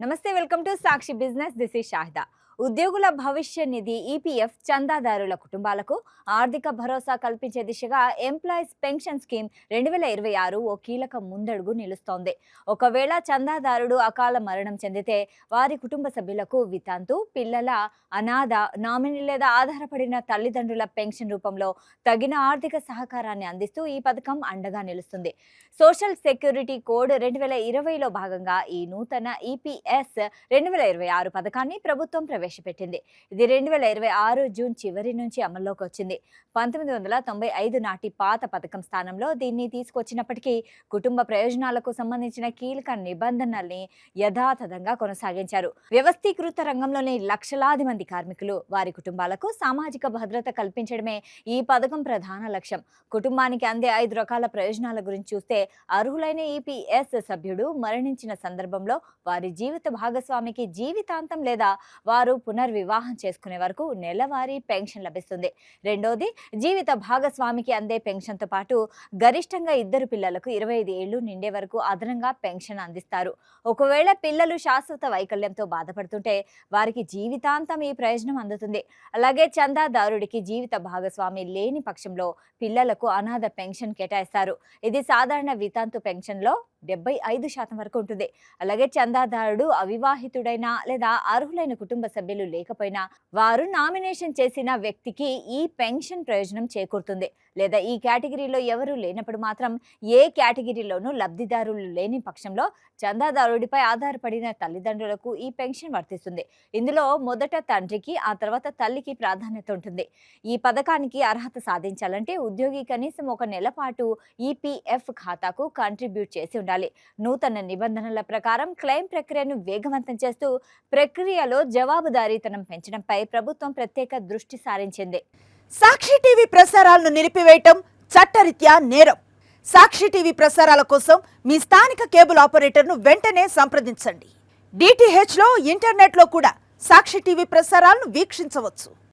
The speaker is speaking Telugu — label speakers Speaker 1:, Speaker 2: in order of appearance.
Speaker 1: నమస్తే welcome to Sakshi business this is Shahida. ఉద్యోగుల భవిష్య నిధి ఈపీఎఫ్ చందాదారుల కుటుంబాలకు ఆర్థిక భరోసా కల్పించే దిశగా ఎంప్లాయీస్ పెన్షన్ స్కీమ్ 2026 ఓ కీలక ముందడుగు నిలుస్తోంది. ఒకవేళ చందాదారుడు అకాల మరణం చెందితే వారి కుటుంబ సభ్యులకు వితంతు, పిల్లల, అనాథ, నామినీ లేదా ఆధారపడిన తల్లిదండ్రుల పెన్షన్ రూపంలో తగిన ఆర్థిక సహకారాన్ని అందిస్తూ ఈ పథకం అండగా నిలుస్తుంది. సోషల్ సెక్యూరిటీ కోడ్ 2020లో భాగంగా ఈ నూతన ఈపీఎస్ 2026 పథకాన్ని ప్రభుత్వం ప్రవేశపెట్టింది. ఇది 2026 జూన్ చివరి నుంచి అమల్లోకి వచ్చింది. 1995 నాటి పాత పథకం స్థానంలో దీన్ని తీసుకొచ్చినప్పటికీ కుటుంబ ప్రయోజనాలకు సంబంధించిన కీలక నిబంధనల్ని యథాతథంగా కొనసాగించారు. వ్యవస్థీకృత రంగంలోని లక్షలాది మంది కార్మికులు, వారి కుటుంబాలకు సామాజిక భద్రత కల్పించడమే ఈ పథకం ప్రధాన లక్ష్యం. కుటుంబానికి అందే 5 రకాల ప్రయోజనాల గురించి చూస్తే, అర్హులైన ఈపీఎస్ సభ్యుడు మరణించిన సందర్భంలో వారి జీవిత భాగస్వామికి జీవితాంతం లేదా వారు పునర్వివాహం చేసుకునే వరకు నెలవారీ పెన్షన్ లభిస్తుంది. రెండోది, జీవిత భాగస్వామికి అందే పెన్షన్తో పాటు గరిష్టంగా 2 పిల్లలకు 25 ఏళ్లు నిండే వరకు అదనంగా పెన్షన్ అందిస్తారు. ఒకవేళ పిల్లలు శాశ్వత వైకల్యంతో బాధపడుతుంటే వారికి జీవితాంతం ఈ ప్రయోజనం అందుతుంది. అలాగే చందాదారుడికి జీవిత భాగస్వామి లేని పక్షంలో పిల్లలకు అనాథ పెన్షన్ కేటాయిస్తారు. ఇది సాధారణ వితంతు పెన్షన్లో 75% వరకు ఉంటుంది. అలాగే చందాదారుడు అవివాహితుడైనా లేదా అర్హులైన కుటుంబ సభ్యులు లేకపోయినా వారు నామినేషన్ చేసిన వ్యక్తికి ఈ పెన్షన్ ప్రయోజనం చేకూరుతుంది. లేదా ఈ కేటగిరీలో ఎవరూ లేనప్పుడు మాత్రం ఏ కేటగిరీలోనూ లబ్ధిదారులు లేని పక్షంలో చందాదారుడిపై ఆధారపడిన తల్లిదండ్రులకు ఈ పెన్షన్ వర్తిస్తుంది. ఇందులో మొదట తండ్రికి, ఆ తర్వాత తల్లికి ప్రాధాన్యత ఉంటుంది. ఈ పథకానికి అర్హత సాధించాలంటే ఉద్యోగి కనీసం 1 నెల పాటు ఈపీఎఫ్ ఖాతాకు కంట్రిబ్యూట్ చేసి ఉండాలి. నూతన నిబంధనల ప్రకారం క్లెయిమ్ ప్రక్రియను వేగవంతం చేస్తూ ప్రక్రియలో జవాబుదారీతనం పెంచడంపై ప్రభుత్వం ప్రత్యేక దృష్టి సారించింది.
Speaker 2: సాక్షి టీవీ ప్రసారాలను నిలిపివేయటం చట్టరీత్యా నేరం. సాక్షి టీవీ ప్రసారాల కోసం మీ స్థానిక కేబుల్ ఆపరేటర్ను వెంటనే సంప్రదించండి. డిటిహెచ్లో, ఇంటర్నెట్లో కూడా సాక్షి టీవీ ప్రసారాలను వీక్షించవచ్చు.